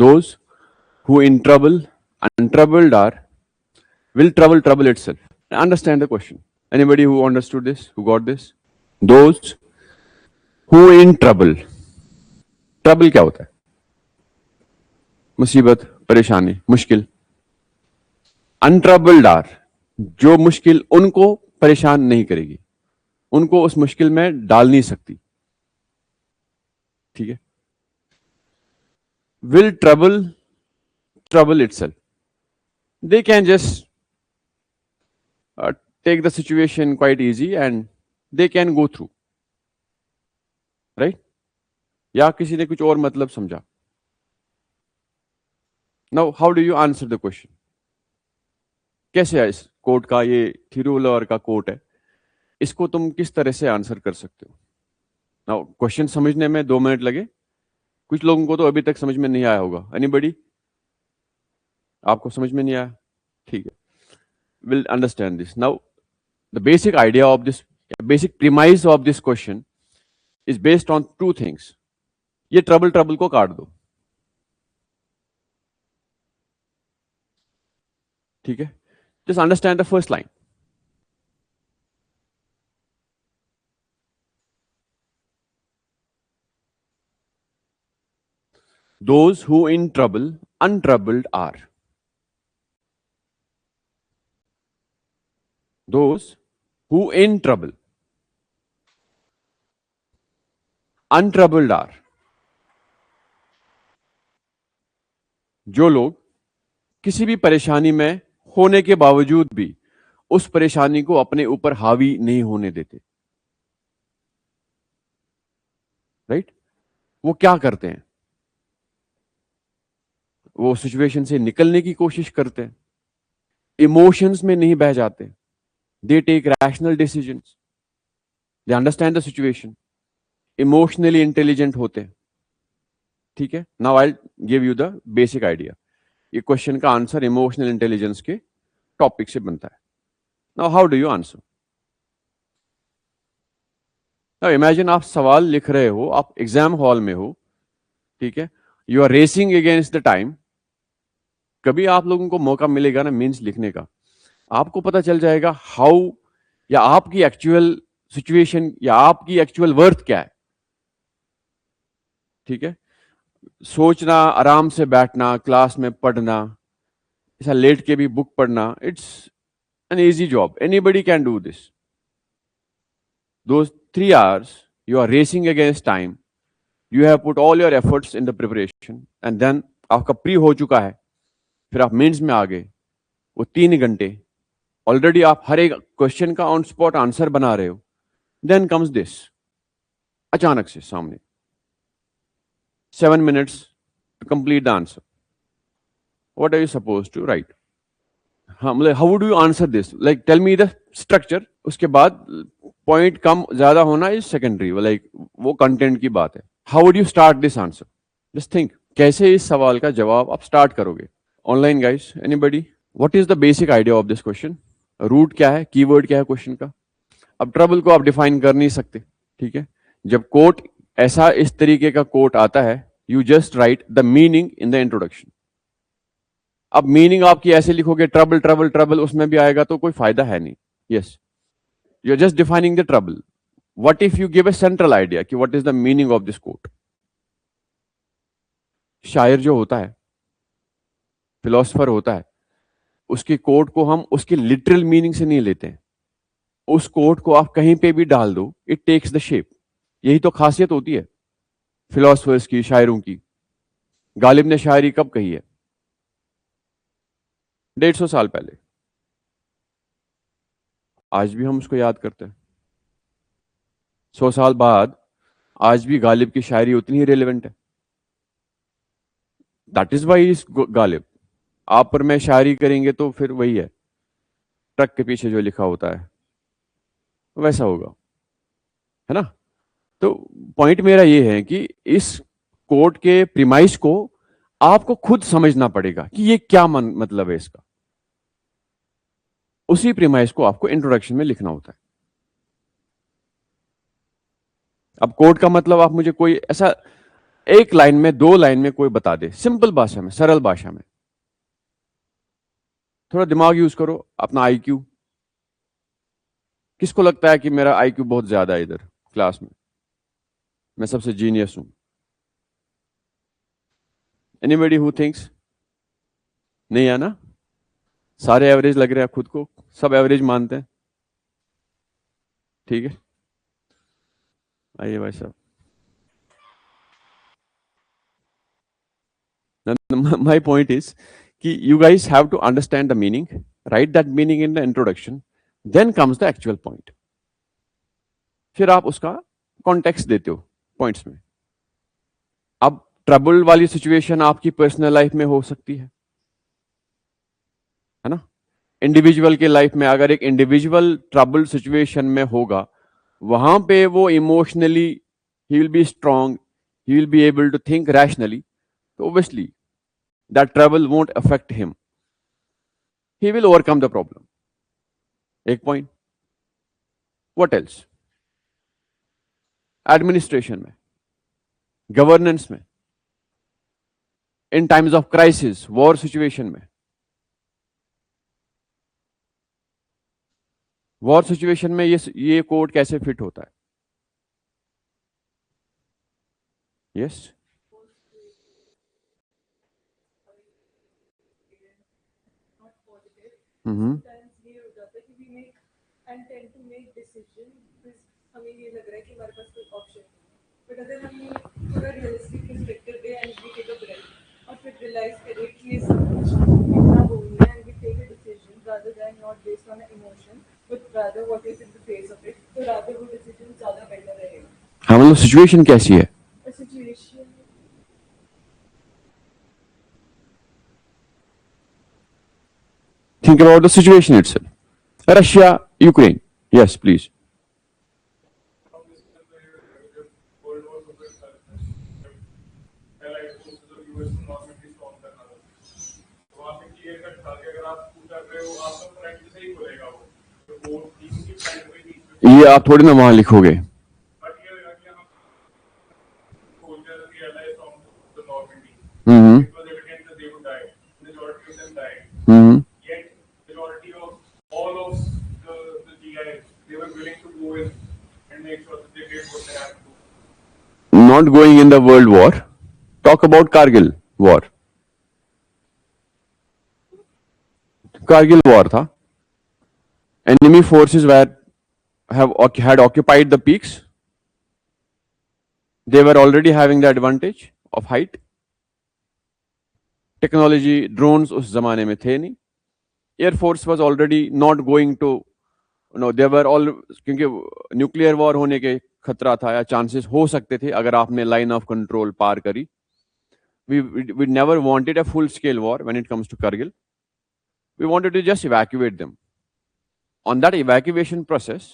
Those who in trouble, untroubled are, will trouble itself. Understand the question. Anybody who understood this, who got this? Those who in trouble. Trouble क्या होता है? मुसीबत, परेशानी, मुश्किल. Untroubled are, जो मुश्किल उनको परेशान नहीं करेगी, उनको उस मुश्किल में डाल नहीं सकती. ठीक है? Will trouble itself. They can just take the situation quite easy and they can go through. Right? या किसी ने कुछ और मतलब समझा. Now, how do you answer the question? कैसे है इस कोट का, ये थिरुवल्लुवर का कोट है, इसको तुम किस तरह से आंसर कर सकते हो? नाउ क्वेश्चन समझने में 2 मिनट लगे. कुछ लोगों को तो अभी तक समझ में नहीं आया होगा. एनीबडी? आपको समझ में नहीं आया? ठीक है. We'll understand this. Now, the basic idea of this, basic premise of this question is based on 2 things. ये trouble को काट दो. ठीक है? Just understand the first line. Those who in trouble, untroubled are. Those who in trouble, untroubled are. जो लोग किसी भी परेशानी में होने के बावजूद भी उस परेशानी को अपने ऊपर हावी नहीं होने देते. राइट? वो क्या करते हैं? वो सिचुएशन से निकलने की कोशिश करते हैं. इमोशंस में नहीं बह जाते. They take rational decisions. They understand the situation. Emotionally intelligent होते हैं. ठीक है? Now I give you the basic idea. ये क्वेश्चन का आंसर इमोशनल इंटेलिजेंस के टॉपिक से बनता है. Now how do you answer? Now imagine आप सवाल लिख रहे हो, आप एग्जाम हॉल में हो. ठीक है? You are racing against the time. कभी आप लोगों को मौका मिलेगा ना मीन्स लिखने का, आपको पता चल जाएगा हाउ, या आपकी एक्चुअल सिचुएशन या आपकी एक्चुअल वर्थ क्या है. ठीक है? सोचना, आराम से बैठना, क्लास में पढ़ना, ऐसा लेट के भी बुक पढ़ना, it's an easy job. Anybody can do this. Those 3 hours you are racing against time, you have put all your efforts in the preparation and then आपका प्री हो चुका है, फिर आप मेंस में आ गए. वो 3 घंटे ऑलरेडी आप हर एक क्वेश्चन का ऑन स्पॉट आंसर बना रहे हो. देन कम्स दिस, अचानक से सामने 7 minutes to complete the answer. What are you supposed to write? हाँ, मतलब how would you answer this? Like tell me the structure. उसके बाद पॉइंट कम ज्यादा होना इज सेकेंडरी, लाइक वो कंटेंट की बात है. How would you start this answer? Just think, कैसे इस सवाल का जवाब आप स्टार्ट करोगे? Online guys, anybody? What is the basic idea of this question? Root क्या है, कीवर्ड क्या है क्वेश्चन का? अब ट्रबल को आप डिफाइन कर नहीं सकते. ठीक है? जब कोट ऐसा इस तरीके का कोट आता है, you just right the meaning in the introduction. अब मीनिंग आपकी ऐसे लिखोगे ट्रबल ट्रबल ट्रबल, उसमें भी आएगा तो कोई फायदा है नहीं. Yes, you're just defining the trouble. What if you give a central idea कि what is the meaning of this quote? शायर जो होता है, फिलोसफर होता है, उसके कोट को हम उसके लिटरल मीनिंग से नहीं लेते हैं. उस कोट को आप कहीं पे भी डाल दो, इट टेक्स द शेप. यही तो खासियत होती है फिलोसफर्स की, शायरों की. गालिब ने शायरी कब कही है? 150 साल पहले. आज भी हम उसको याद करते हैं. 100 साल बाद आज भी गालिब की शायरी उतनी ही रेलेवेंट है. That is why is Ghalib. आप पर मैं शायरी करेंगे तो फिर वही है, ट्रक के पीछे जो लिखा होता है वैसा होगा, है ना? तो पॉइंट मेरा ये है कि इस कोट के प्रीमाइस को आपको खुद समझना पड़ेगा कि ये क्या मतलब है इसका. उसी प्रीमाइस को आपको इंट्रोडक्शन में लिखना होता है. अब कोट का मतलब आप मुझे कोई ऐसा एक लाइन में, दो लाइन में कोई बता दे, सिंपल भाषा में, सरल भाषा में। थोड़ा दिमाग यूज करो, अपना आईक्यू। किसको लगता है कि मेरा आईक्यू बहुत ज्यादा है इधर क्लास में, मैं सबसे जीनियस हूं? Anybody who thinks? नहीं है ना? सारे एवरेज लग रहे हैं खुद को, सब एवरेज मानते हैं। ठीक है, आइए भाई साहब। My point is कि you guys have to understand the meaning, write that meaning in the introduction, then comes the actual point. फिर आप उसका कॉन्टेक्स्ट देते हो पॉइंट्स में। अब ट्रबल वाली सिचुएशन आपकी पर्सनल लाइफ में हो सकती है ना? इंडिविजुअल के लाइफ में अगर एक इंडिविजुअल ट्रबल सिचुएशन में होगा, वहां पे वो emotionally he will be strong, he will be able to think rationally, तो obviously that trouble won't affect him, he will overcome the problem. एक पॉइंट। What else? एडमिनिस्ट्रेशन में, गवर्नेंस में, in times of crisis, war situation में। War situation में ये code कैसे fit होता है? यस? हम्म। हाँ, मतलब सिचुएशन कैसी है? Think about the situation itself. Russia, Ukraine. Yes, please. ये आप थोड़ी ना वहां लिखोगे। हम्म। हम्म। Not going in the world war. Talk about Kargil war. Kargil war था. Enemy forces had occupied the peaks. They were already having the advantage of height. Technology, drones उस जमाने में थे नहीं। Air force was already not going to know, they were all, क्योंकि nuclear war होने के खतरा था या चांसेस हो सकते थे अगर आपने लाइन ऑफ कंट्रोल पार करी। We never wanted a full scale war when it comes to Kargil. We wanted to just evacuate them. On that evacuation process,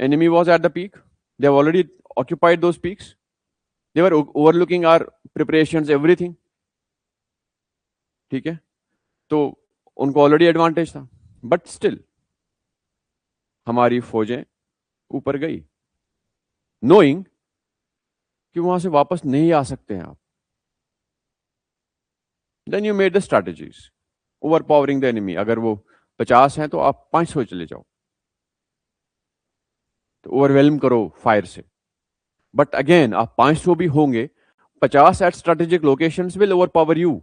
enemy was at the peak. They have already occupied those peaks. They were overlooking our preparations, everything. ठीक है, तो उनको already advantage था, but still हमारी फौजें ऊपर गई, knowing कि वहां से वापस नहीं आ सकते हैं आप। Then you made the strategies, overpowering the enemy. अगर वो 50 हैं तो आप 500 चले जाओ, तो ओवरवेलम करो फायर से। बट अगेन आप 500 भी होंगे, 50 at strategic locations will overpower you,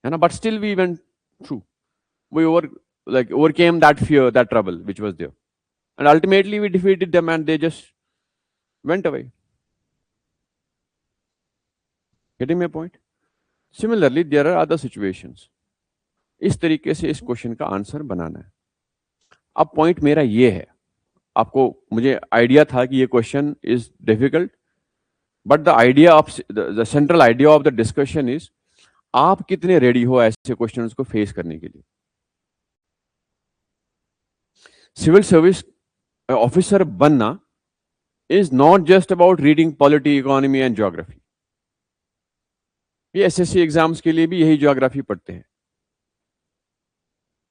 है ना? But still we went through, we overcame that fear, that trouble which was there, and ultimately we defeated them and they just went away. Getting my point? Similarly, there are other situations. इस तरीके से इस question का answer बनाना है। अब point मेरा ये है, आपको, मुझे आइडिया था कि ये question is difficult, but the idea of the central idea of the discussion is आप कितने रेडी हो ऐसे क्वेश्चंस को फेस करने के लिए। सिविल सर्विस ऑफिसर बनना is not just about reading polity, economy and geography. ये एसएससी एग्जाम्स के लिए भी यही ज्योग्राफी पढ़ते हैं,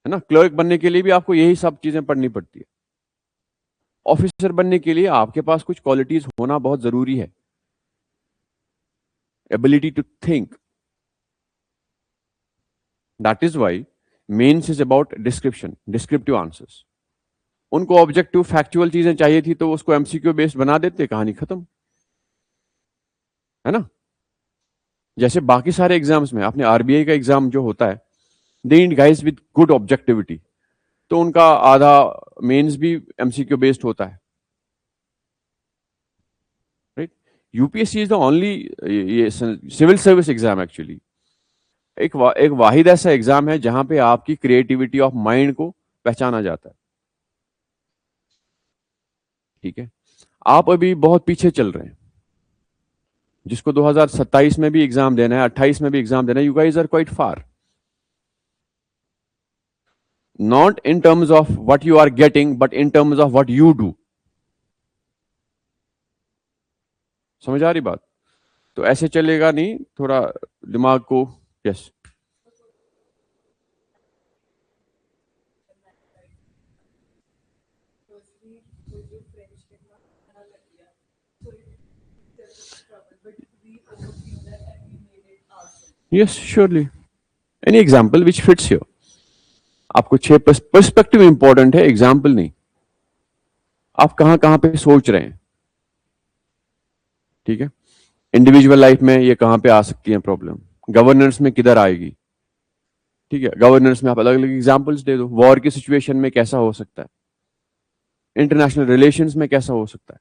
है ना? क्लर्क बनने के लिए भी आपको यही सब चीजें पढ़नी पड़ती है। ऑफिसर बनने के लिए आपके पास कुछ क्वालिटीज होना बहुत जरूरी है. Ability to think. That is why mains is about description, descriptive answers. उनको ऑब्जेक्टिव फैक्चुअल चीजें चाहिए थी तो उसको एमसीक्यू बेस्ड बना देते, कहानी खत्म, है ना. जैसे बाकी सारे एग्जाम्स में आपने आरबीआई का एग्जाम जो होता है, they need guys with good objectivity, तो उनका आधा मेंस भी एमसीक्यू बेस्ड होता है. Right. UPSC is the only ये सिविल सर्विस एग्जाम एक्चुअली एक वाहिद ऐसा एग्जाम है जहां पे आपकी क्रिएटिविटी ऑफ माइंड को पहचाना जाता है. ठीक है. आप अभी बहुत पीछे चल रहे हैं. जिसको 2027 में भी एग्जाम देना है, 28 में भी एग्जाम देना है, you guys are quite far. Not in terms of what you are getting but in terms of what you do. समझ आ रही बात. तो ऐसे चलेगा नहीं, थोड़ा दिमाग को. Yes. Yes, surely. Any example which fits here. आपको 6 पर्सपेक्टिव इंपॉर्टेंट है, एग्जाम्पल नहीं. आप कहां कहां पे सोच रहे हैं. ठीक है. इंडिविजुअल लाइफ में ये कहां पे आ सकती है प्रॉब्लम, गवर्नेंस में किधर आएगी. ठीक है. गवर्नेंस में आप अलग अलग एग्जाम्पल्स दे दो. वॉर की सिचुएशन में कैसा हो सकता है, इंटरनेशनल रिलेशंस में कैसा हो सकता है.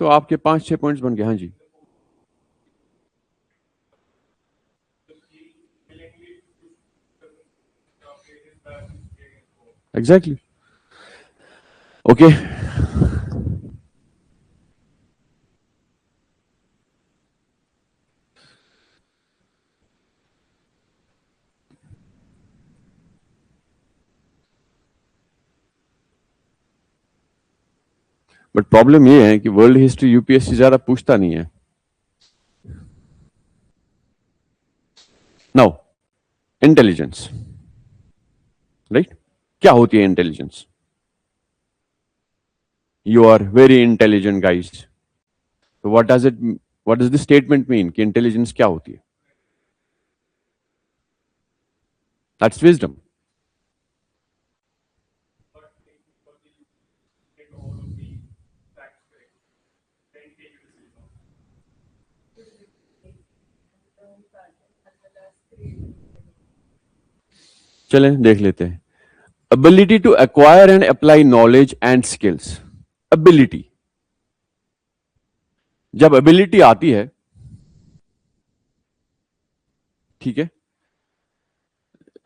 तो आपके 5-6 पॉइंट्स बन गए. हाँ जी. एग्जैक्टली. ओके. बट प्रॉब्लम ये है कि वर्ल्ड हिस्ट्री यूपीएससी ज्यादा पूछता नहीं है. Now intelligence. राइट. क्या होती है intelligence. You are very intelligent guys. तो what does this statement mean कि इंटेलिजेंस क्या होती है. That's wisdom. चलें देख लेते हैं. Ability to acquire and apply knowledge and skills. Ability. जब एबिलिटी आती है, ठीक है,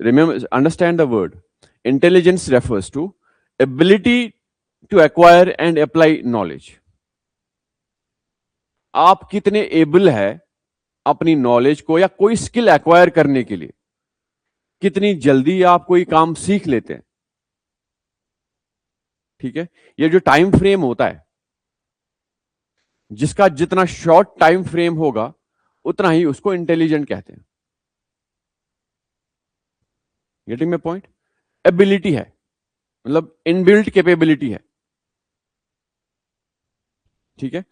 remember, understand the word. Intelligence refers to ability to acquire and apply knowledge. आप कितने एबल है अपनी नॉलेज को या कोई स्किल एक्वायर करने के लिए, कितनी जल्दी आप कोई काम सीख लेते हैं. ठीक है. ये जो टाइम फ्रेम होता है, जिसका जितना शॉर्ट टाइम फ्रेम होगा उतना ही उसको इंटेलिजेंट कहते हैं. Getting my point. एबिलिटी है मतलब इनबिल्ट कैपेबिलिटी है. ठीक है.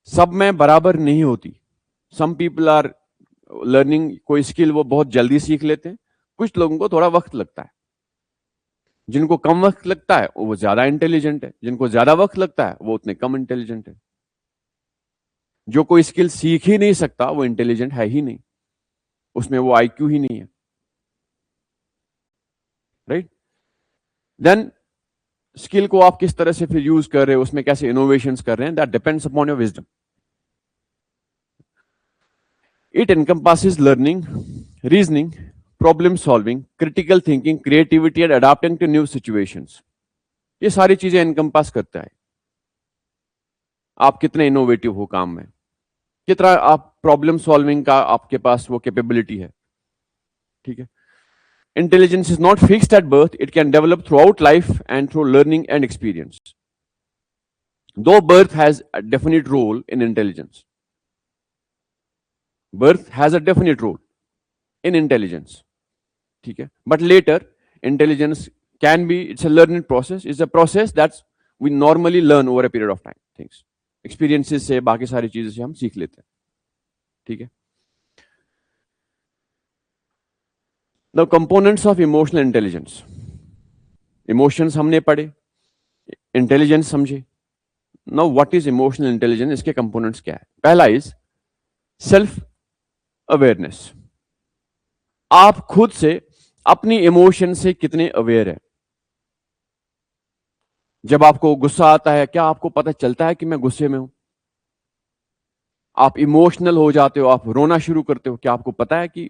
सब में बराबर नहीं होती. सम पीपल आर लर्निंग कोई स्किल वो बहुत जल्दी सीख लेते हैं, कुछ लोगों को थोड़ा वक्त लगता है. जिनको कम वक्त लगता है वो ज्यादा इंटेलिजेंट है, जिनको ज्यादा वक्त लगता है वो उतने कम इंटेलिजेंट है. जो कोई स्किल सीख ही नहीं सकता वो इंटेलिजेंट है ही नहीं, उसमें वो आईक्यू ही नहीं है. राइट. देन स्किल को आप किस तरह से फिर यूज कर रहे हो, उसमें कैसे इनोवेशंस कर रहे हैं, that depends upon your wisdom. It encompasses learning, reasoning, problem solving, critical thinking, creativity and adapting to new situations. ये सारी चीजें एनकम्पास करता है. आप कितने इनोवेटिव हो काम में, कितना आप प्रॉब्लम सॉल्विंग का आपके पास वो कैपेबिलिटी है. ठीक है. Intelligence is not fixed at birth. It can develop throughout life and through learning and experience. Though birth has a definite role in intelligence. Birth has a definite role in intelligence. ठीक है. But later, intelligence can be, it's a learning process. It's a process that's we normally learn over a period of time things, experiences से, बाकी सारी चीजों से हम सीख लेते हैं, ठीक है। The components of emotional intelligence, emotions हमने पढ़े, इंटेलिजेंस समझे। Now what is emotional intelligence, इसके कंपोनेंट्स क्या है? पहला इज सेल्फ अवेयरनेस, आप खुद से अपनी इमोशन से कितने अवेयर है। जब आपको गुस्सा आता है, क्या आपको पता चलता है कि मैं गुस्से में हूं? आप इमोशनल हो जाते हो, आप रोना शुरू करते हो, क्या आपको पता है कि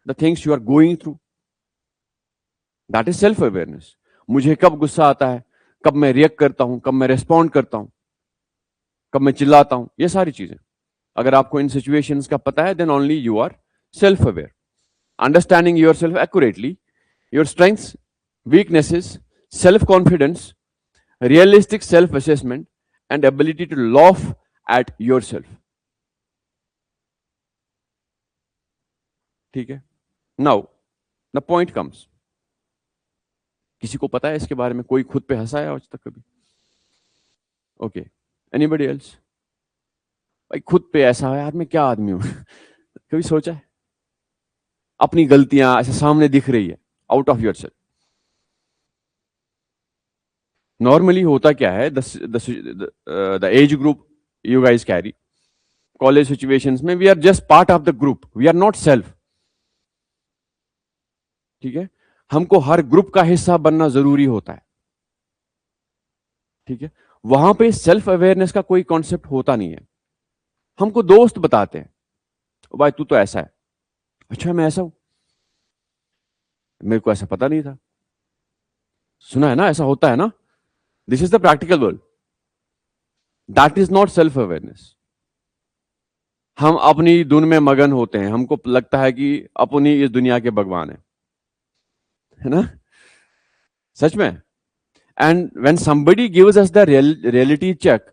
the things you are going through? That is self awareness. मुझे कब गुस्सा आता है, कब मैं रिएक्ट करता हूं, कब मैं रेस्पॉन्ड करता हूं, कब मैं चिल्लाता हूं, ये सारी चीजें अगर आपको इन सिचुएशंस का पता है, then only you are self aware. Understanding yourself accurately, your strengths, weaknesses, self confidence, realistic self assessment and ability to laugh at yourself, ठीक है। नाउ द पॉइंट कम्स, किसी को पता है इसके बारे में? कोई खुद पे हंसा है आज तक कभी? Okay, anybody else? भाई खुद पे ऐसा है, यार मैं क्या आदमी हूं? कभी सोचा है? अपनी गलतियां ऐसे सामने दिख रही है out of yourself. Normally होता क्या है, the age group you guys carry, college situations में, we are just part of the group, we are not self, ठीक है। हमको हर ग्रुप का हिस्सा बनना जरूरी होता है, ठीक है। वहां पे सेल्फ अवेयरनेस का कोई कॉन्सेप्ट होता नहीं है। हमको दोस्त बताते हैं, भाई तू तो ऐसा है। अच्छा मैं ऐसा हूं? मेरे को ऐसा पता नहीं था। सुना है ना, ऐसा होता है ना। This is the practical world, that is not self awareness. हम अपनी धुन में मगन होते हैं, हमको लगता है कि अपनी इस दुनिया के भगवान है ना, सच में। And when somebody gives us the reality check,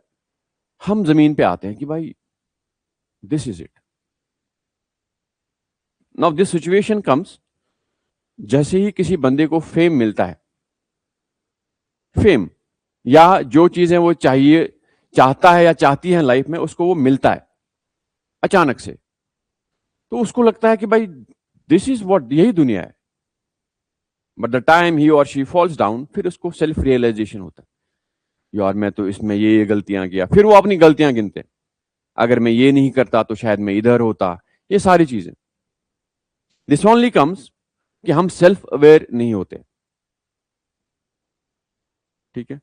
हम जमीन पे आते हैं कि भाई this is it. Now this situation comes, जैसे ही किसी बंदे को फेम मिलता है, फेम या जो चीजें वो चाहिए, चाहता है या चाहती है लाइफ में, उसको वो मिलता है अचानक से, तो उसको लगता है कि भाई दिस इज व्हाट, यही दुनिया है। बट द टाइम ही और शी फॉल्स डाउन, फिर उसको सेल्फ रियलाइजेशन होता है, यार मैं तो इसमें ये गलतियां किया। फिर वो अपनी गलतियां गिनते हैं, अगर मैं ये नहीं करता तो शायद मैं इधर होता, ये सारी चीजें। दिस ओनली कम्स कि हम सेल्फ अवेयर नहीं होते, ठीक है।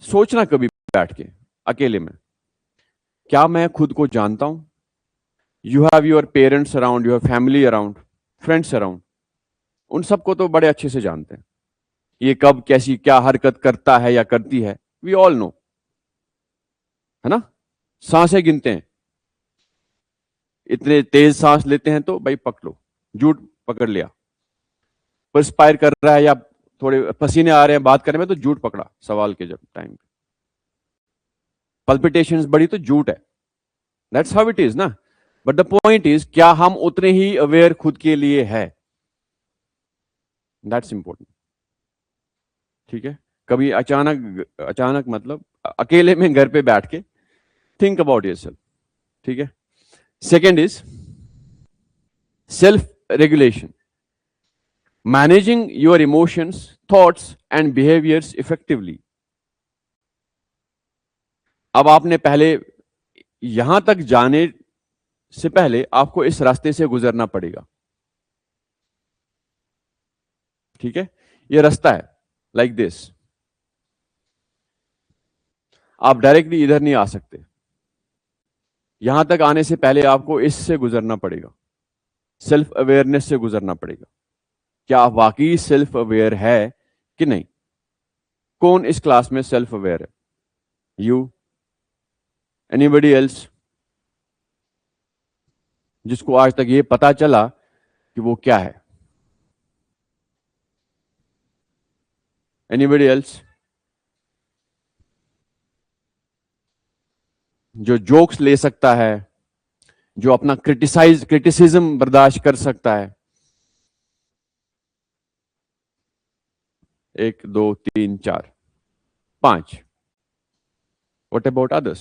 सोचना कभी बैठ के अकेले में, क्या मैं खुद को जानता हूं? You have your parents around, you have family around, friends around, उन सबको तो बड़े अच्छे से जानते हैं, ये कब कैसी क्या हरकत करता है या करती है, वी ऑल नो, है ना। सांसें गिनते हैं, इतने तेज सांस लेते हैं तो भाई पकड़ लो, झूठ पकड़ लिया। परस्पायर कर रहा है या थोड़े पसीने आ रहे हैं बात करने में, तो झूठ पकड़ा सवाल के जब टाइम। पल्पिटेशंस बढ़ी तो झूठ है, दैट्स हाउ इट इज ना। बट द पॉइंट इज, क्या हम उतने ही अवेयर खुद के लिए है? दैट्स इंपॉर्टेंट, ठीक है। कभी अचानक अचानक मतलब अकेले में घर पे बैठ के थिंक अबाउट योरसेल्फ, ठीक है। Second is self regulation, managing your emotions, thoughts and behaviours effectively. अब आपने पहले, यहां तक जाने से पहले आपको इस रास्ते से गुजरना पड़ेगा, ठीक है। ये रास्ता है लाइक दिस, आप डायरेक्टली इधर नहीं आ सकते। यहां तक आने से पहले आपको इससे गुजरना पड़ेगा, सेल्फ अवेयरनेस से गुजरना पड़ेगा। क्या आप वाकई सेल्फ अवेयर है कि नहीं? कौन इस क्लास में सेल्फ अवेयर है? यू? एनीबडी एल्स जिसको आज तक ये पता चला कि वो क्या है? एनीबडी एल्स जो जोक्स ले सकता है, जो अपना क्रिटिसिज्म बर्दाश्त कर सकता है? 1 2 3 4 5, What about others?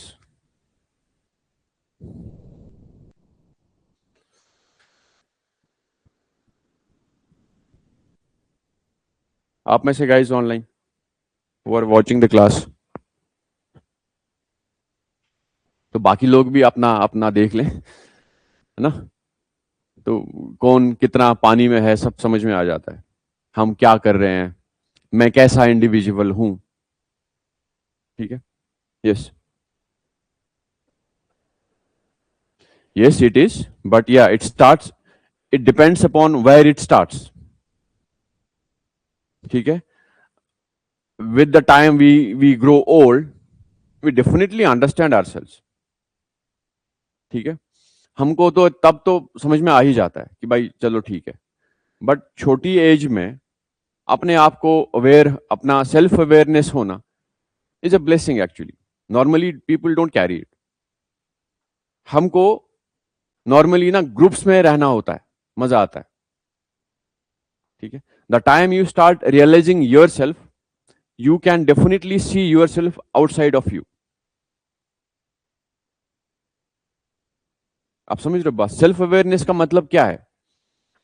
आप में से guys online who are watching the class, तो बाकी लोग भी अपना अपना देख लें, है ना? तो कौन कितना पानी में है सब समझ में आ जाता है, हम क्या कर रहे हैं, मैं कैसा इंडिविजुअल हूं. ठीक है. Yes. Yes it is, but yeah it starts, it depends upon where it starts. ठीक है. With the time we grow old, we definitely understand ourselves. ठीक है. हमको तो तब तो समझ में आ ही जाता है कि भाई चलो ठीक है, बट छोटी एज में अपने आप को अवेयर, अपना सेल्फ अवेयरनेस होना is a blessing actually. Normally people don't carry it. हमको नॉर्मली ना ग्रुप्स में रहना होता है, मजा आता है. ठीक है. The time you start realising yourself, you can definitely see yourself outside of you. आप समझ रहे हो बात? सेल्फ अवेयरनेस का मतलब क्या है?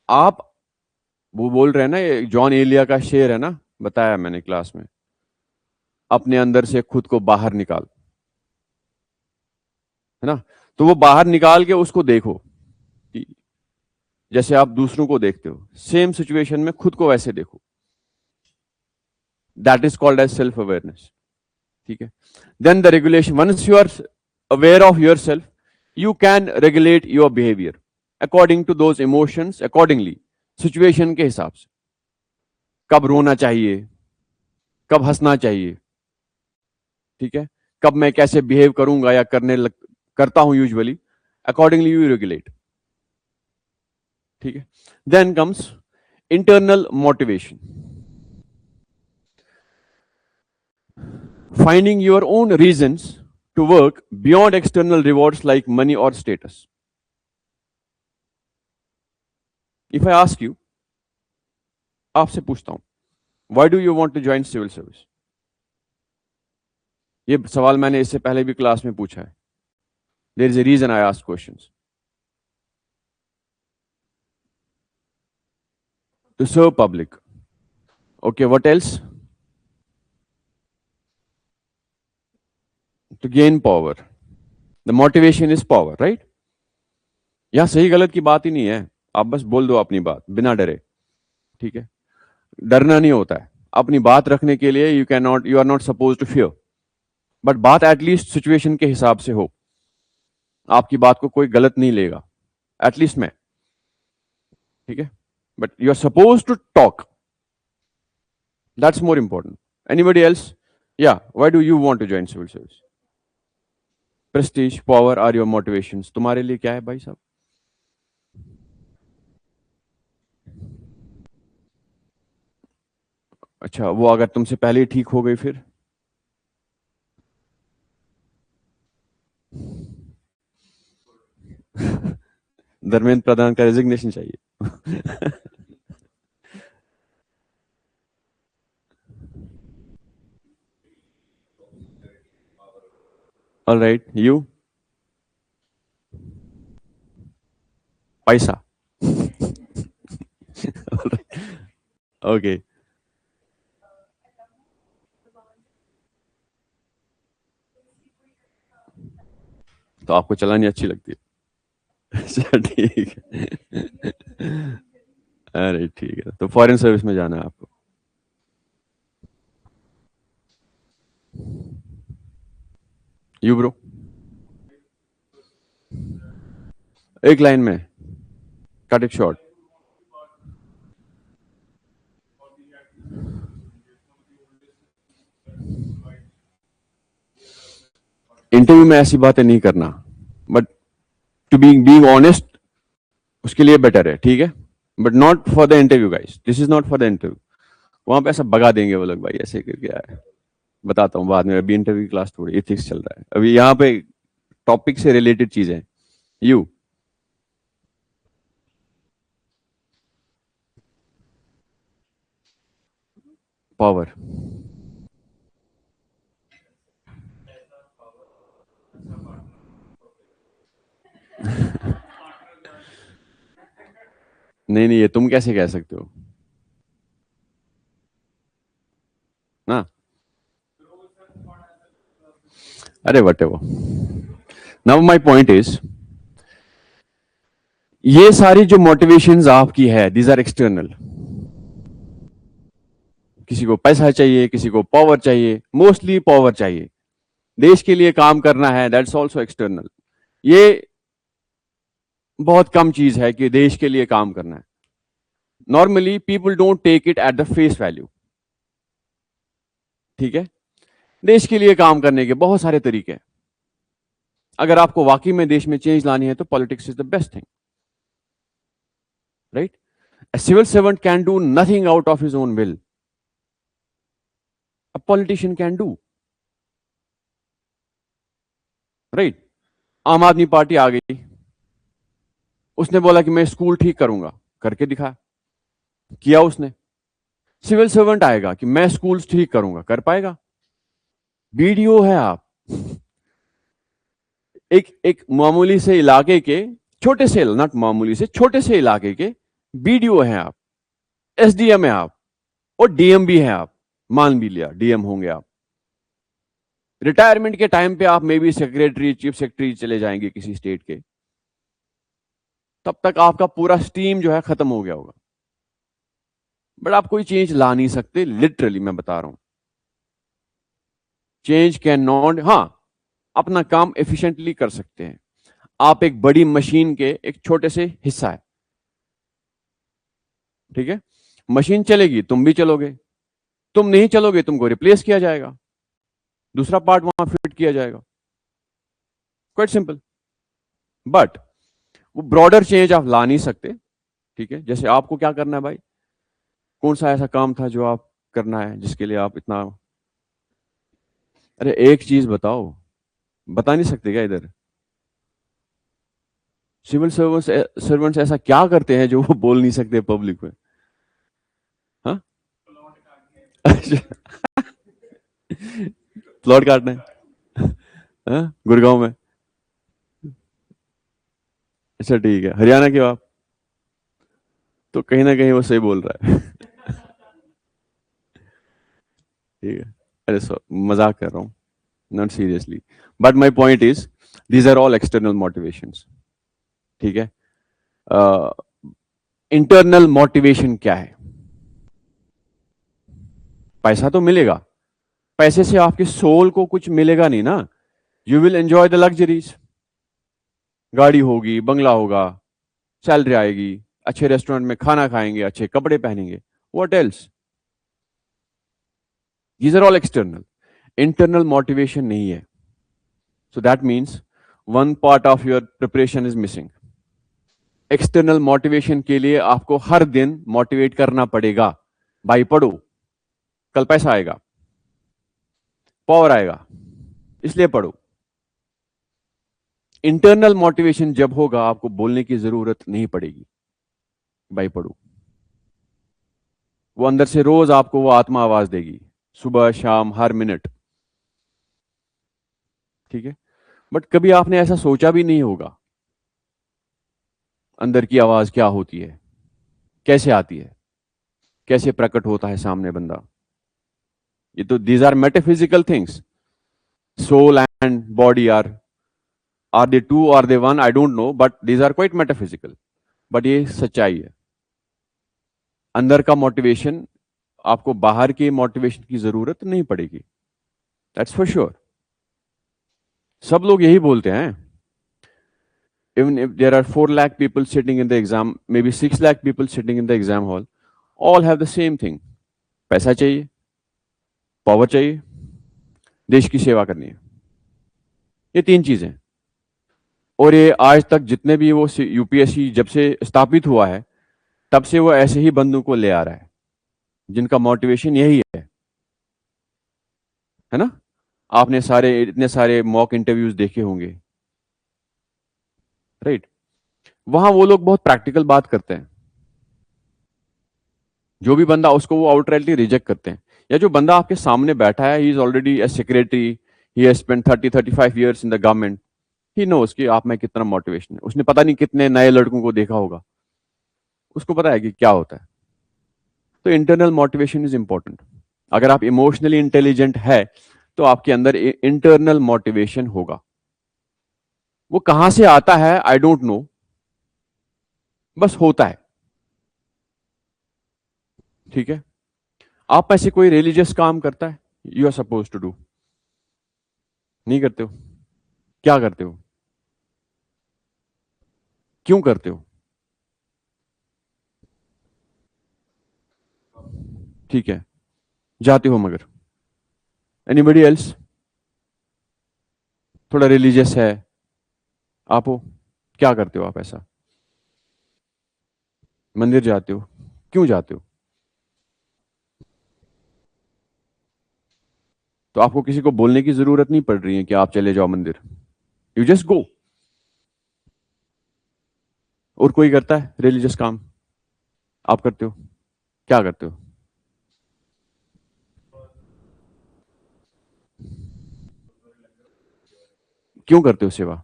आप, वो बोल रहे हैं ना, ये जॉन एलिया का शेर है ना, बताया मैंने क्लास में, अपने अंदर से खुद को बाहर निकाल, है ना? तो वो बाहर निकाल के उसको देखो कि जैसे आप दूसरों को देखते हो, सेम सिचुएशन में खुद को वैसे देखो. That is called as self awareness. ठीक है. Then the regulation, once you are aware of yourself, you can regulate your behavior according to those emotions, accordingly situation के हिसाब से. कब रोना चाहिए, कब हंसना चाहिए, ठीक है, कब मैं कैसे बिहेव करूंगा या करता हूं यूजुअली, अकॉर्डिंगली यू रेगुलेट. ठीक है. Then comes internal motivation, finding your own reasons to work beyond external rewards like money or status. If I ask you, आपसे पूछता हूं, why do you want to join civil service? ये सवाल मैंने इससे पहले भी क्लास में पूछा है. There is a reason I ask questions. To serve public. Okay, what else? To gain power. The motivation is power, right? यहां सही गलत की बात ही नहीं है, आप बस बोल दो अपनी बात बिना डरे. ठीक है. डरना नहीं होता है अपनी बात रखने के लिए. You can not, you are not suppose to fear, but बात एटलीस्ट सिचुएशन के हिसाब से हो. आपकी बात को कोई गलत नहीं लेगा, एटलीस्ट मैं. ठीक है. But you are suppose to talk, that's more important. Anybody else? Yeah, why do you want to join civil service? Prestige, power are your motivations. तुम्हारे लिए क्या है भाई साहब? अच्छा, वो अगर तुमसे पहले ही ठीक हो गई फिर? धर्मेंद्र प्रधान का रेजिग्नेशन चाहिए. All right, you? पैसा. ओके. तो आपको चलानी अच्छी लगती है? अच्छा ठीक है. अरे ठीक है, तो फॉरेन सर्विस में जाना है आपको. You bro? एक लाइन में, कट इट शॉर्ट. इंटरव्यू में ऐसी बातें नहीं करना, बट टू बीइंग ऑनेस्ट उसके लिए बेटर है. ठीक है. But not for the interview guys, this is not for the interview. वहां पे ऐसा भगा देंगे वो लोग, भाई ऐसे करके आया. बताता हूँ बाद में, अभी इंटरव्यू क्लास थोड़ी एथिक्स चल रहा है, अभी यहाँ पे टॉपिक से रिलेटेड चीजें. यू? पावर. नहीं नहीं, ये तुम कैसे कह सकते हो ना? अरे वट वो, नाउ माई पॉइंट इज, ये सारी जो मोटिवेशंस आपकी है, दीज आर एक्सटर्नल। किसी को पैसा चाहिए, किसी को पावर चाहिए, मोस्टली पावर चाहिए, देश के लिए काम करना है, दैट्स ऑल्सो एक्सटर्नल। ये बहुत कम चीज है कि देश के लिए काम करना है। Normally people don't take it at the face value. ठीक है, देश के लिए काम करने के बहुत सारे तरीके हैं। अगर आपको वाकई में देश में चेंज लानी है तो politics is the best thing, right? A civil servant can do nothing out of his own will. A politician can do. Right? आम आदमी पार्टी आ गई, उसने बोला कि मैं स्कूल ठीक करूंगा, करके दिखा, किया उसने। सिविल सर्वेंट आएगा कि मैं स्कूल ठीक करूंगा, कर पाएगा? बीडीओ है आप, एक एक मामूली से इलाके के, छोटे से, नॉट मामूली से, छोटे से इलाके के बीडीओ हैं आप, एसडीएम है आप, और डीएम भी हैं आप, मान भी लिया डीएम होंगे आप। रिटायरमेंट के टाइम पे आप may be secretary, chief secretary चले जाएंगे किसी स्टेट के, तब तक आपका पूरा स्टीम जो है खत्म हो गया होगा। बट आप कोई चेंज ला नहीं सकते, लिटरली मैं बता रहा हूं। चेंज कैन नॉट, हाँ, अपना काम एफिशिएंटली कर सकते हैं आप, एक बड़ी मशीन के एक छोटे से हिस्सा है। ठीक है, मशीन चलेगी, तुम भी चलोगे, तुम नहीं चलोगे, तुमको रिप्लेस किया जाएगा, दूसरा पार्ट वहां फिट किया जाएगा, क्वाइट सिंपल। बट वो ब्रॉडर चेंज आप ला नहीं सकते। ठीक है, जैसे आपको क्या करना है भाई, कौन सा ऐसा काम था जो आप करना है जिसके लिए आप इतना, अरे एक चीज बताओ, बता नहीं सकते क्या इधर? सिविल सर्वेंट्स ऐसा क्या करते हैं जो वो बोल नहीं सकते पब्लिक में? हाँ, प्लॉट काटना है, हाँ? गुड़गांव में? अच्छा ठीक है, हरियाणा के हो आप, तो कहीं ना कहीं वो सही बोल रहा है। ठीक है, अरे सो मजाक कर रहा हूँ, not seriously. But my point is, these are all external motivations. ठीक है, इंटरनल मोटिवेशन क्या है? पैसा तो मिलेगा, पैसे से आपके सोल को कुछ मिलेगा नहीं ना। You will enjoy the luxuries, गाड़ी होगी, बंगला होगा, सैलरी आएगी, अच्छे रेस्टोरेंट में खाना खाएंगे, अच्छे कपड़े पहनेंगे, what else? These are all external, internal motivation नहीं है। So that means one part of your preparation is missing. External motivation के लिए आपको हर दिन मोटिवेट करना पड़ेगा, भाई पढ़ो, कल पैसा आएगा, पावर आएगा, इसलिए पढ़ो। इंटरनल मोटिवेशन जब होगा, आपको बोलने की जरूरत नहीं पड़ेगी, भाई पढ़ो। वो अंदर से रोज आपको वो आत्मा आवाज देगी, सुबह शाम हर मिनट। ठीक है, बट कभी आपने ऐसा सोचा भी नहीं होगा, अंदर की आवाज क्या होती है, कैसे आती है, कैसे प्रकट होता है सामने बंदा। ये तो these are metaphysical things. Soul and body are they two, are they one, I don't know, but these are quite metaphysical. बट ये सच्चाई है। अंदर का मोटिवेशन, आपको बाहर के मोटिवेशन की जरूरत नहीं पड़ेगी, दैट्स फॉर श्योर। सब लोग यही बोलते हैं। Even if there are 4 lakh people sitting in the exam, maybe 6 lakh people sitting in the exam hall, all have the same thing. पैसा चाहिए, पावर चाहिए, देश की सेवा करनी है, ये 3 चीजें। और ये आज तक जितने भी वो यूपीएससी जब से स्थापित हुआ है, तब से वो ऐसे ही बंदों को ले आ रहा है, जिनका मोटिवेशन यही है ना? आपने सारे इतने सारे मॉक इंटरव्यूज देखे होंगे, राइट? वहां वो लोग बहुत प्रैक्टिकल बात करते हैं। जो भी बंदा, उसको वो आउटराइटली रिजेक्ट करते हैं। या जो बंदा आपके सामने बैठा है, he is already A secretary, he has spent 30-35 years in the government, he knows कि आप में कितना मोटिवेशन है। उसने पता नहीं कितने नए लड़कों को देखा होगा, उसको पता है कि क्या होता है। तो इंटरनल मोटिवेशन इज इंपॉर्टेंट। अगर आप इमोशनली इंटेलिजेंट है तो आपके अंदर इंटरनल मोटिवेशन होगा। वो कहां से आता है आई डोंट नो, बस होता है। ठीक है, आप में से कोई रिलीजियस काम करता है? You are suppose to do, नहीं करते हो? क्या करते हो? क्यों करते हो? ठीक है, जाते हो, मगर एनीबडी एल्स थोड़ा रिलीजियस है? आप हो? क्या करते हो आप ऐसा? मंदिर जाते हो? क्यों जाते हो? तो आपको किसी को बोलने की जरूरत नहीं पड़ रही है कि आप चले जाओ मंदिर, यू जस्ट गो। और कोई करता है रिलीजियस काम? आप करते हो? क्या करते हो? क्यों करते हो सेवा?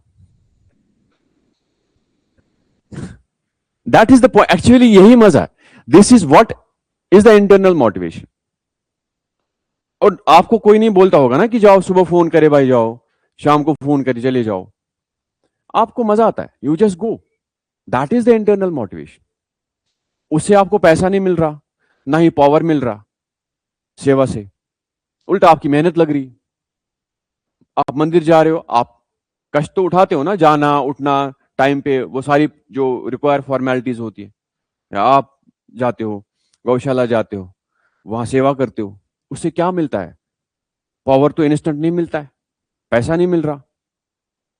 That is the point, actually यही मजा है। This is what is the internal motivation. और आपको कोई नहीं बोलता होगा ना कि जाओ सुबह फोन करे भाई जाओ, शाम को फोन करे चले जाओ। आपको मजा आता है, you just go. That is the internal motivation. उससे आपको पैसा नहीं मिल रहा, ना ही पावर मिल रहा सेवा से, उल्टा आपकी मेहनत लग रही। आप मंदिर जा रहे हो, आप कष्ट तो उठाते हो ना, जाना उठना टाइम पे, वो सारी जो रिक्वायर फॉर्मेलिटीज होती है। या आप जाते हो, गौशाला जाते हो, वहां सेवा करते हो, उससे क्या मिलता है? पावर तो इंस्टेंट नहीं मिलता है, पैसा नहीं मिल रहा,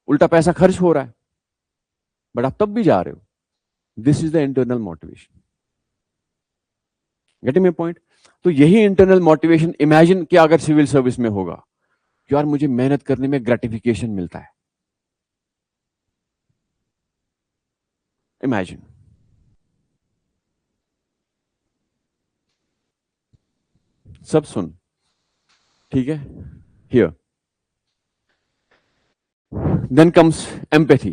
उल्टा पैसा खर्च हो रहा है, बट आप तब भी जा रहे हो। This is the internal motivation. Getting my point? तो यही इंटरनल मोटिवेशन इमेजिन कि अगर सिविल सर्विस में होगा, यार मुझे मेहनत करने में ग्रेटिफिकेशन मिलता है। इमेजिन। सब सुन, ठीक है? Here then comes empathy.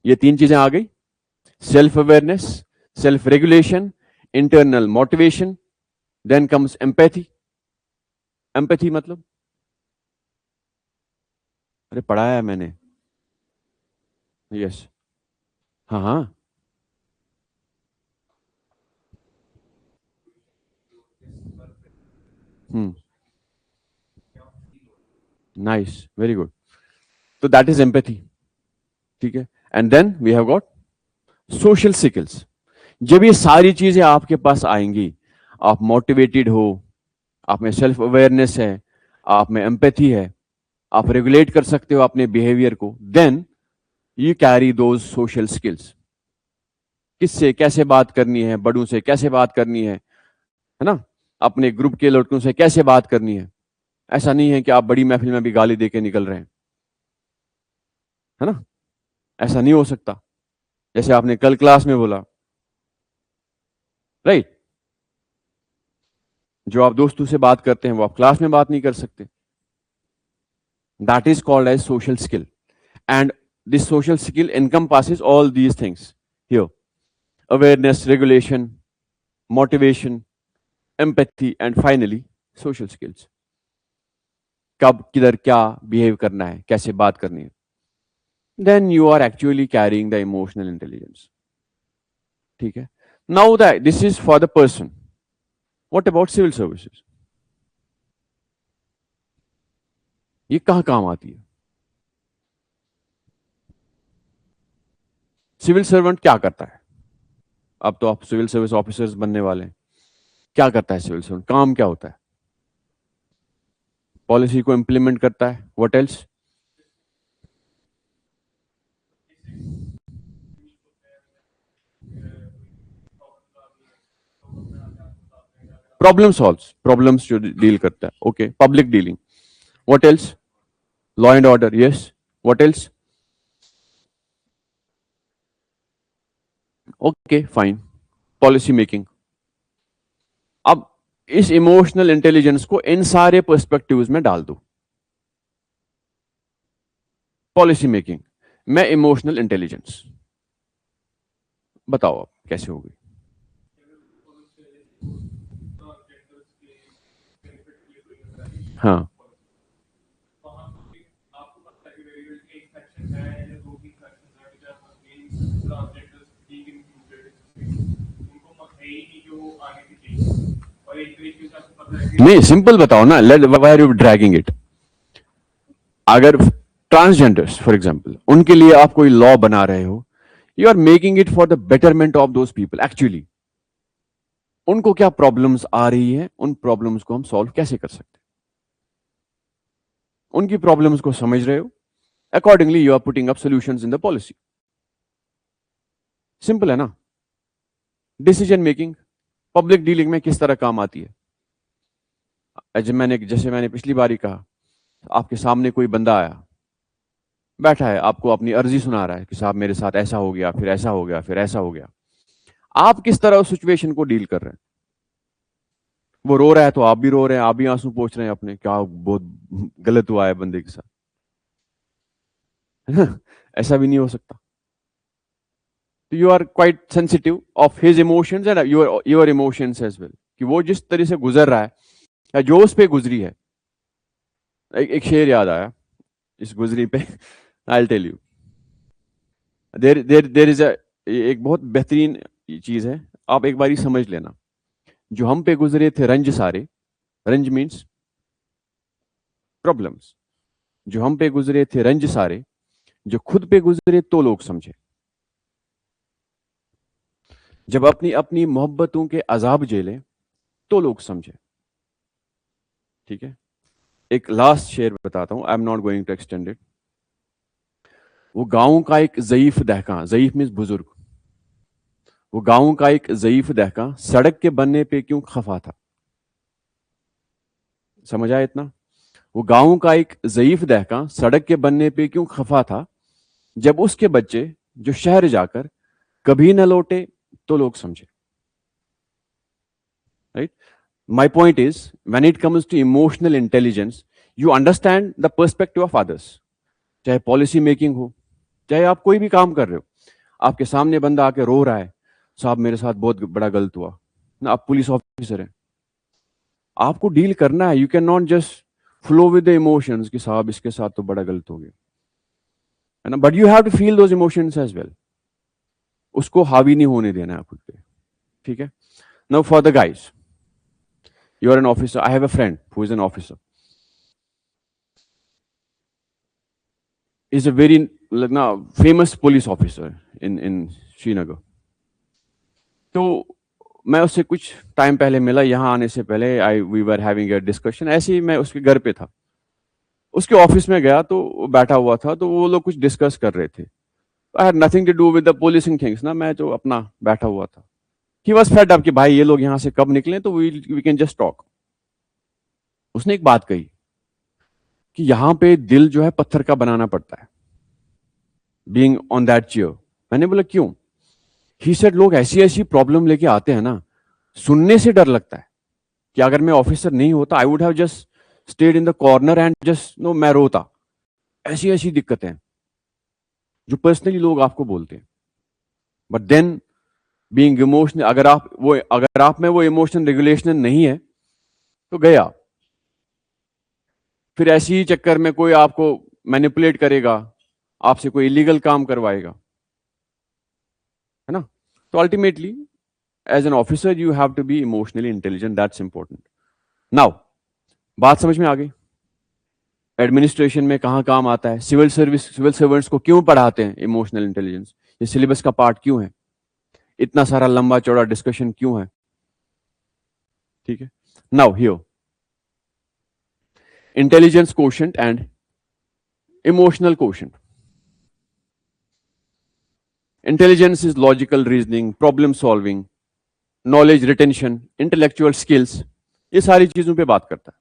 ये तीन चीजें आ गई, self awareness, self regulation, internal motivation, then comes empathy. Empathy मतलब, अरे पढ़ाया है मैंने। यस, हाँ हाँ। Hmm, nice, very good. तो दैट इज एम्पैथी। ठीक है, and then we have got social skills. जब ये सारी चीजें आपके पास आएंगी, आप मोटिवेटेड हो, आप में सेल्फ अवेयरनेस है, आप में एम्पैथी है, आप रेगुलेट कर सकते हो अपने बिहेवियर को, then you carry those social skills. किससे कैसे बात करनी है, बड़ों से कैसे बात करनी है ना, अपने ग्रुप के लड़कों से कैसे बात करनी है। ऐसा नहीं है कि आप बड़ी महफिल में भी गाली देके निकल रहे हैं, है ना? ऐसा नहीं हो सकता, जैसे आपने कल क्लास में बोला, राइट? जो आप दोस्तों से बात करते हैं वो आप क्लास में बात नहीं कर सकते। That is called as social skill, and this social skill encompasses all these things here: awareness, regulation, motivation, empathy, and finally social skills. कब किधर क्या बिहेव करना है, कैसे बात करनी है, then you are actually carrying the emotional intelligence. ठीक है? Now that this is for the person, what about civil services? ये कहाँ काम आती है? सिविल सर्वेंट क्या करता है? अब तो आप सिविल सर्विस ऑफिसर्स बनने वाले हैं। क्या करता है सिविल सर्वेंट? काम क्या होता है? पॉलिसी को इंप्लीमेंट करता है। What else? Problem solve, problems जो डील करता है। Okay, public dealing. What else? Law and order, yes. What else? Okay fine, policy making. अब इस इमोशनल इंटेलिजेंस को इन सारे पर्सपेक्टिव्स में डाल दो। पॉलिसी मेकिंग, मैं इमोशनल इंटेलिजेंस। बताओ आप कैसे होगी? हाँ, नहीं सिंपल बताओ ना, let why are you dragging it? अगर ट्रांसजेंडर्स फॉर एग्जांपल, उनके लिए आप कोई लॉ बना रहे हो, you are making it for the betterment of those people. Actually उनको क्या प्रॉब्लम्स आ रही है, उन प्रॉब्लम्स को हम सॉल्व कैसे कर सकते हैं, उनकी प्रॉब्लम्स को समझ रहे हो, accordingly you are putting up solutions in the policy. Simple है ना? डिसीजन मेकिंग पब्लिक डीलिंग में किस तरह काम आती है? जैसे मैंने पिछली बार ही कहा, आपके सामने कोई बंदा आया, बैठा है, आपको अपनी अर्जी सुना रहा है कि साहब मेरे साथ ऐसा हो गया, फिर ऐसा हो गया, फिर ऐसा हो गया। आप किस तरह उस सिचुएशन को डील कर रहे हैं? वो रो रहा है तो आप भी रो रहे हैं, आप भी आंसू पोंछ रहे हैं अपने, क्या बहुत गलत हुआ है बंदे के साथ, है ना? ऐसा भी नहीं हो सकता। तो you are quite sensitive of his emotions and your emotions as well, कि वो जिस तरह से गुजर रहा है या जो उस पे गुजरी है। एक शेर याद आया इस गुजरी पे, I will tell you. There there there is एक बहुत बेहतरीन चीज है, आप एक बार ही समझ लेना। जो हम पे गुजरे थे रंज सारे, रंज मीन्स प्रॉब्लम्स, जो हम पे गुजरे थे रंज सारे, जो खुद पे गुजरे तो लोग समझे। जब अपनी अपनी मोहब्बतों के अजाब झेले तो लोग समझे। ठीक है, एक लास्ट शेर बताता हूं, I am not going to extend it. वो गांव का एक ज़ईफ दहका, ज़ईफ मीन्स बुजुर्ग, वो गांव का एक ज़ईफ दहका सड़क के बनने पे क्यों खफा था? समझ आया इतना? वो गांव का एक ज़ईफ दहका सड़क के बनने पे क्यों खफा था, जब उसके बच्चे जो शहर जाकर कभी न लौटे तो लोग समझे। Right? My point is, when it comes to emotional intelligence, you understand the perspective of others. चाहे पॉलिसी मेकिंग हो, चाहे आप कोई भी काम कर रहे हो, आपके सामने बंदा आके रो रहा है, साहब मेरे साथ बहुत बड़ा गलत हुआ ना, आप पुलिस ऑफिसर हैं, आपको डील करना है। You can not just flow with the emotions कि साहब इसके साथ तो बड़ा गलत हो गया, है ना? But you have to feel those emotions as well, उसको हावी नहीं होने देना है खुद पे। ठीक है? Now for the guys, you are an officer. I have a friend who is an officer. He's a very like now famous police officer in Srinagar. तो मैं उससे कुछ टाइम पहले मिला, यहाँ आने से पहले we were having a discussion. ऐसे ही मैं उसके घर पे था, उसके ऑफिस में गया तो वो बैठा हुआ था, तो वो लोग कुछ डिस्कस कर रहे थे। I had nothing to do with the policing things ना, मैं जो अपना बैठा हुआ था। ही वाज फेड अप कि भाई ये लोग यहाँ से कब निकले, तो वी कैन जस्ट टॉक। उसने एक बात कही कि यहां पे दिल जो है पत्थर का बनाना पड़ता है, बीइंग ऑन दैट चेयर। मैंने बोला क्यों? ही सेड लोग ऐसी ऐसी प्रॉब्लम लेके आते हैं ना, सुनने से डर लगता है कि अगर मैं ऑफिसर नहीं होता, I would have just stayed in the corner and just no, मैं रोता। ऐसी ऐसी दिक्कतें हैं जो पर्सनली लोग आपको बोलते हैं। बट देन बीइंग इमोशनल, अगर आप में वो इमोशनल रेगुलेशन नहीं है तो गया, फिर ऐसे ही चक्कर में कोई आपको मैनिपुलेट करेगा, आपसे कोई इलीगल काम करवाएगा, है ना? तो ultimately as an officer you have to be emotionally intelligent, that's important. Now बात समझ में आ गई? एडमिनिस्ट्रेशन में कहां काम आता है, सिविल सर्वेंट्स को क्यों पढ़ाते हैं इमोशनल इंटेलिजेंस, ये सिलेबस का पार्ट क्यों है, इतना सारा लंबा चौड़ा डिस्कशन क्यों है? ठीक है, now here intelligence quotient and emotional quotient. Intelligence is logical reasoning, problem solving, knowledge retention, intellectual skills, ये सारी चीजों पे बात करता है।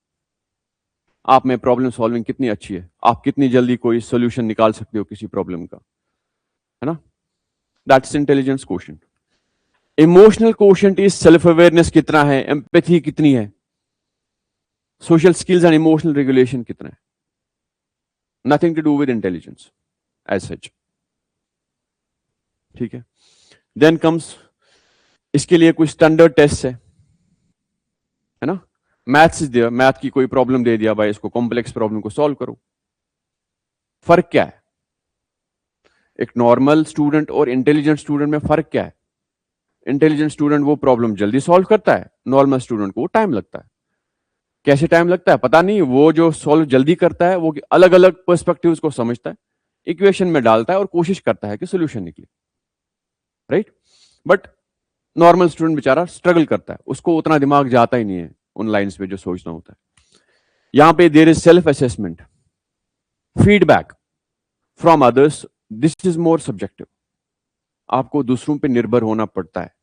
आप में प्रॉब्लम सॉल्विंग कितनी अच्छी है, आप कितनी जल्दी कोई सोल्यूशन निकाल सकते हो किसी प्रॉब्लम का, है ना? That's intelligence quotient. Emotional quotient is self awareness कितना है, एम्पैथी कितनी है, social skills and emotional regulation कितना है। Nothing to do with intelligence. As such, ठीक है। देन कम्स, इसके लिए कोई स्टैंडर्ड टेस्ट है ना। मैथ्स इज देयर, मैथ की कोई प्रॉब्लम दे दिया भाई, इसको कॉम्प्लेक्स प्रॉब्लम को सॉल्व करो। फर्क क्या है एक नॉर्मल स्टूडेंट और इंटेलिजेंट स्टूडेंट में? फर्क क्या है? इंटेलिजेंट स्टूडेंट वो प्रॉब्लम जल्दी सॉल्व करता है, नॉर्मल स्टूडेंट को टाइम लगता है। कैसे टाइम लगता है पता नहीं, वो जो सॉल्व जल्दी करता है वो अलग अलग पर्सपेक्टिव्स को समझता है, इक्वेशन में डालता है और कोशिश करता है कि सोल्यूशन निकले, राइट। बट नॉर्मल स्टूडेंट बेचारा स्ट्रगल करता है, उसको उतना दिमाग जाता ही नहीं है उन लाइंस पे जो सोचना होता है। यहां पे there is self assessment, feedback from others, this is more subjective. आपको दूसरों पे निर्भर होना पड़ता है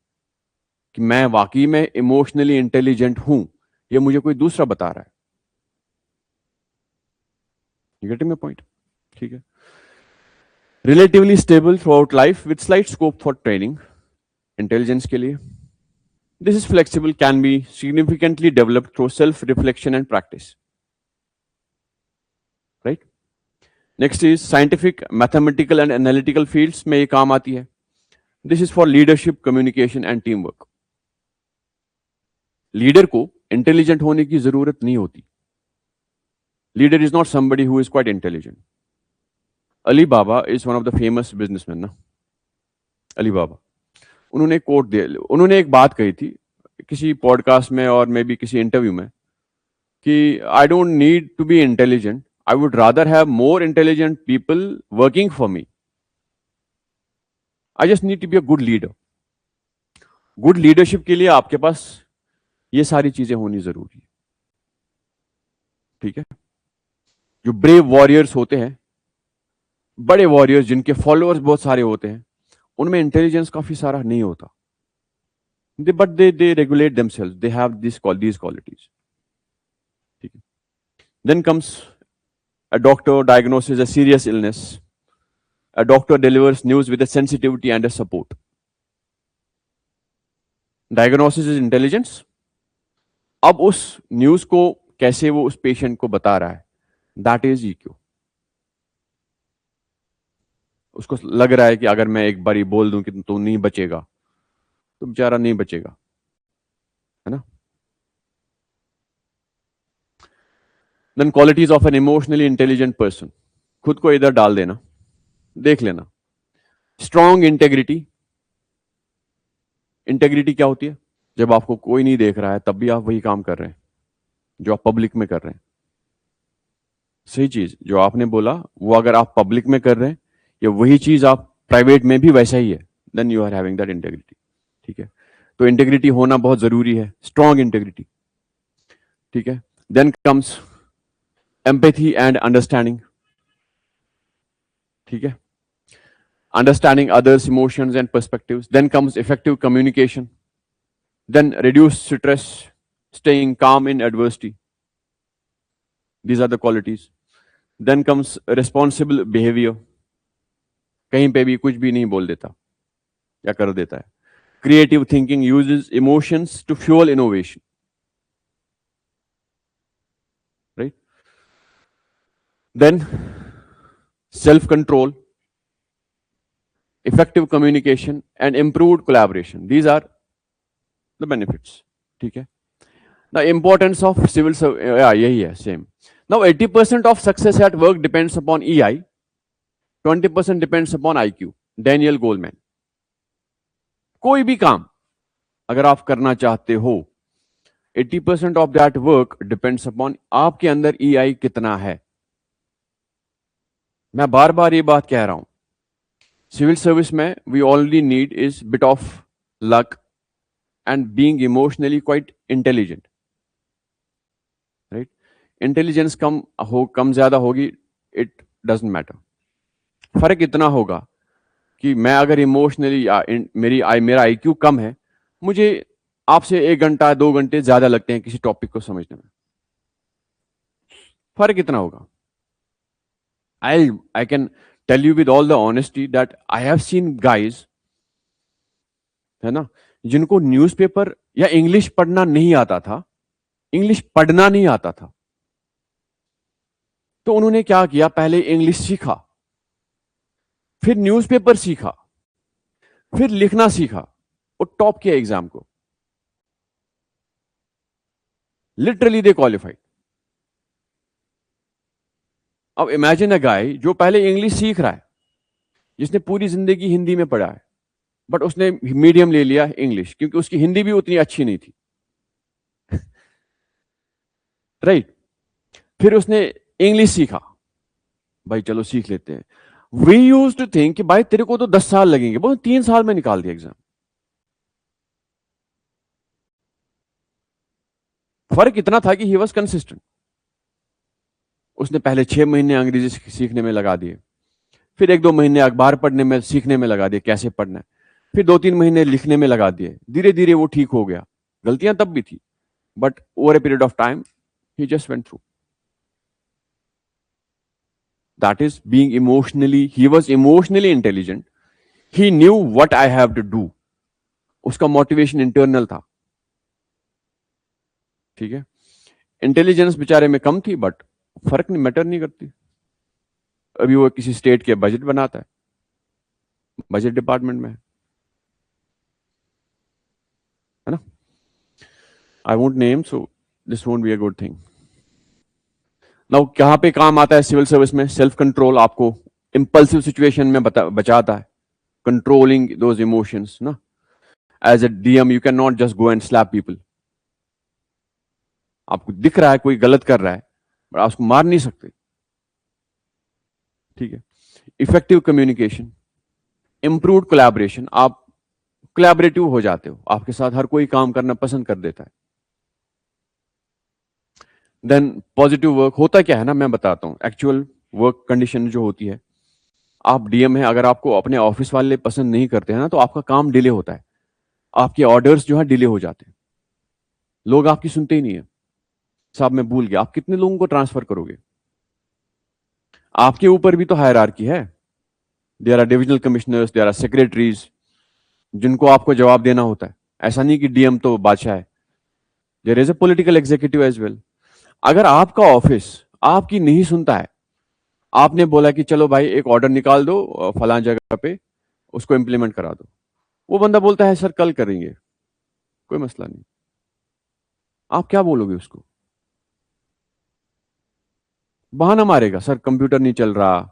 कि मैं वाकई में इमोशनली इंटेलिजेंट हूं, ये मुझे कोई दूसरा बता रहा है। You getting my point? ठीक है। Relatively stable through out life with slight scope for training, intelligence के लिए। This is flexible, can be significantly developed through self reflection and practice, right. Next is scientific, mathematical and analytical fields में ये काम आती है। This is for leadership, communication and team work. Leader को intelligent होने की जरूरत नहीं होती। Leader is not somebody who is quite intelligent. Ali Baba is one of the famous businessman ना, अली बाबा। उन्होंने कोट दिया, उन्होंने एक बात कही थी किसी पॉडकास्ट में और मे बी किसी इंटरव्यू में कि I don't need to be intelligent, I would rather have more intelligent people working for me. I just need to be a good leader. Good leadership के लिए आपके पास ये सारी चीजें होनी जरूरी है, ठीक है। जो ब्रेव वॉरियर्स होते हैं, बड़े वॉरियर्स जिनके फॉलोअर्स बहुत सारे होते हैं, उनमें इंटेलिजेंस काफी सारा नहीं होता, but they regulate themselves, they have this qualities, ठीक है। Then comes a doctor diagnoses a serious illness. A doctor delivers news with a sensitivity and a support. Diagnosis is intelligence. अब उस न्यूज को कैसे वो उस पेशेंट को बता रहा है, दैट इज EQ. उसको लग रहा है कि अगर मैं एक बारी बोल दूं कि तू नहीं बचेगा, तो बेचारा नहीं बचेगा, है ना। Then qualities of an emotionally intelligent person, खुद को इधर डाल देना, देख लेना। Strong integrity. इंटेग्रिटी क्या होती है? जब आपको कोई नहीं देख रहा है तब भी आप वही काम कर रहे हैं जो आप पब्लिक में कर रहे हैं। सही चीज जो आपने बोला वो अगर आप पब्लिक में कर रहे हैं, या वही चीज आप प्राइवेट में भी वैसा ही है, then you are having that integrity, ठीक है। तो इंटेग्रिटी होना बहुत जरूरी है, स्ट्रॉन्ग इंटेग्रिटी, ठीक है। Then comes empathy and understanding, ठीक है। Understanding others' emotions and perspectives. Then comes effective communication. Then reduce stress, staying calm in adversity. These are the qualities. Then comes responsible behavior. कहीं पे भी कुछ भी नहीं बोल देता या कर देता है. Creative thinking uses emotions to fuel innovation. Right? Then self-control, effective communication and improved collaboration. These are the benefits. ठीक है. The importance of civil service, यही है same. Now 80% of success at work depends upon EI, 20% depends upon IQ. Daniel Goleman. कोई भी काम अगर आप करना चाहते हो, 80% of that work depends upon आपके अंदर EI कितना है. मैं बार बार ये बात कह रहा हूं, सिविल सर्विस में we only need is bit of luck and being emotionally quite intelligent, right. Intelligence कम ज्यादा होगी, इट डजंट मैटर. फर्क इतना होगा कि मैं अगर इमोशनली मेरा IQ कम है, मुझे आपसे 1 घंटा 2 घंटे ज्यादा लगते हैं किसी टॉपिक को समझने में. फर्क इतना होगा. I can tell you with all the honesty that I have seen guys, है ना, जिनको न्यूज़पेपर या इंग्लिश पढ़ना नहीं आता था, इंग्लिश पढ़ना नहीं आता था, तो उन्होंने क्या किया, पहले इंग्लिश सीखा, फिर न्यूज़पेपर सीखा, फिर लिखना सीखा और टॉप किया एग्जाम को। Literally they qualified. अब इमेजिन अ गाय जो पहले इंग्लिश सीख रहा है, जिसने पूरी जिंदगी हिंदी में पढ़ा है, बट उसने मीडियम ले लिया इंग्लिश क्योंकि उसकी हिंदी भी उतनी अच्छी नहीं थी। राइट फिर उसने इंग्लिश सीखा, भाई चलो सीख लेते हैं। वी यूज टू थिंक कि भाई तेरे को तो 10 साल लगेंगे, वो 3 साल में निकाल दिया एग्जाम। फर्क इतना था कि ही वॉज कंसिस्टेंट। उसने पहले 6 महीने अंग्रेजी सीखने में लगा दिए, फिर 1-2 महीने अखबार पढ़ने में सीखने में लगा दिए कैसे पढ़ना है, फिर 2-3 महीने लिखने में लगा दिए। धीरे धीरे वो ठीक हो गया। गलतियां तब भी थी, but over a period of time he just went through. That is being emotionally, he was emotionally intelligent. He knew what I have to do. उसका मोटिवेशन इंटरनल था। ठीक है, इंटेलिजेंस बेचारे में कम थी, बट फर्क नहीं, मैटर नहीं करती। अभी वो किसी स्टेट के बजट बनाता है, बजट डिपार्टमेंट में है ना। I won't name, so this won't be a good thing. Now कहां पे काम आता है सिविल सर्विस में? सेल्फ कंट्रोल आपको इंपल्सिव सिचुएशन में बचाता है, कंट्रोलिंग दोज इमोशंस ना। As a DM you can not just go and slap people. आपको दिख रहा है कोई गलत कर रहा है, बट आप उसको मार नहीं सकते। ठीक है, इफेक्टिव कम्युनिकेशन, इंप्रूव्ड कोलैबोरेशन, आप कोलैबोरेटिव हो जाते हो, आपके साथ हर कोई काम करना पसंद कर देता है। देन पॉजिटिव वर्क, होता क्या है ना, मैं बताता हूं एक्चुअल वर्क कंडीशन जो होती है। आप डीएम है, अगर आपको अपने ऑफिस वाले पसंद नहीं करते हैं ना, तो आपका काम डिले होता है, आपके ऑर्डर्स जो है डिले हो जाते हैं, लोग आपकी सुनते ही नहीं है। साहब मैं भूल गया, आप कितने लोगों को ट्रांसफर करोगे? आपके ऊपर भी तो हायरार्की है। There are divisional commissioners, there are secretaries, जिनको आपको जवाब देना होता है। ऐसा नहीं कि डीएम तो बादशाह है, there is a political executive as well. अगर आपका ऑफिस आपकी नहीं सुनता है, आपने बोला कि चलो भाई एक ऑर्डर निकाल दो फलां जगह पे, उसको इंप्लीमेंट करा दो, वो बंदा बोलता है सर कल करेंगे, कोई मसला नहीं, आप क्या बोलोगे उसको? बहाना मारेगा, सर कंप्यूटर नहीं चल रहा,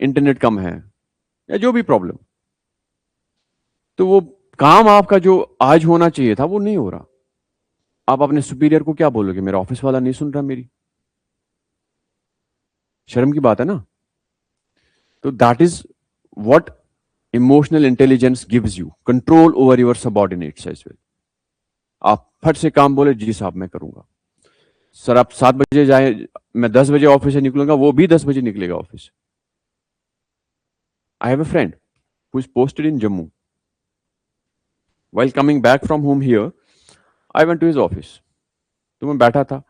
इंटरनेट कम है, या जो भी प्रॉब्लम। तो वो काम आपका जो आज होना चाहिए था वो नहीं हो रहा। आप अपने सुपीरियर को क्या बोलोगे? मेरा ऑफिस वाला नहीं सुन रहा मेरी। शर्म की बात है ना। तो that is what emotional intelligence gives you, control over your subordinates as well. आप फट से काम बोले, जी साहब मैं करूंगा। सर आप 7 बजे जाए, मैं 10 बजे ऑफिस से निकलूंगा, वो भी 10 बजे निकलेगा office. I have a friend who is posted in Jammu. While coming back from home here, I went to his office. तो मैं बैठा था,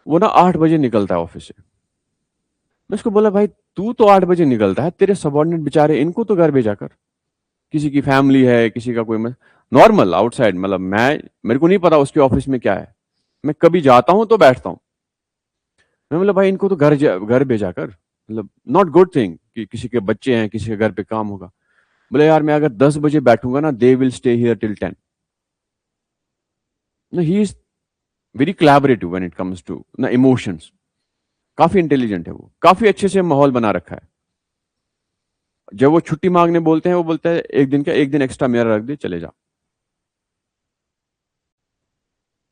वो ना 8 बजे निकलता है ऑफिस से। मैं उसको बोला भाई तू तो 8 बजे निकलता है, तेरे सबॉर्डिनेट बेचारे इनको तो घर भेजा कर, किसी की फैमिली है, किसी का कोई नॉर्मल आउटसाइड, मतलब मैं, मेरे को नहीं पता उसके ऑफिस में क्या है, मैं कभी जाता हूं तो बैठता हूं। मैं बोला भाई इनको तो घर भेजा कर, मतलब नॉट गुड थिंग कि किसी के बच्चे हैं, किसी के घर पे काम होगा। बोले यार मैं अगर 10 बजे बैठूंगा ना, they will stay here till 10। He is very collaborative when it comes to ना इमोशंस। काफी इंटेलिजेंट है वो, काफी अच्छे से माहौल बना रखा है। जब वो छुट्टी मांगने बोलते हैं, वो बोलता है एक दिन एक्स्ट्रा मेरा रख दे, चले जा।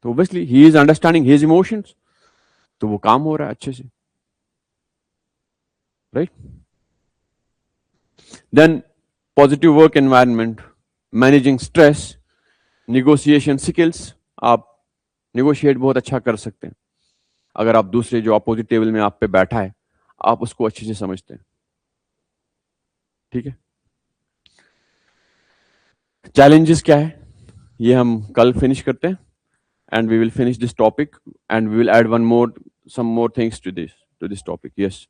तो obviously he is understanding his emotions, तो वो काम हो रहा है अच्छे से, right. Then positive work environment, managing stress, negotiation skills, आप निगोशिएट बहुत अच्छा कर सकते हैं अगर आप दूसरे जो अपोजिट टेबल में आप पे बैठा है, आप उसको अच्छे से समझते हैं। ठीक है, चैलेंजेस क्या है ये हम कल फिनिश करते हैं, and we will finish this topic and we will add one more, some more things to this topic. Yes.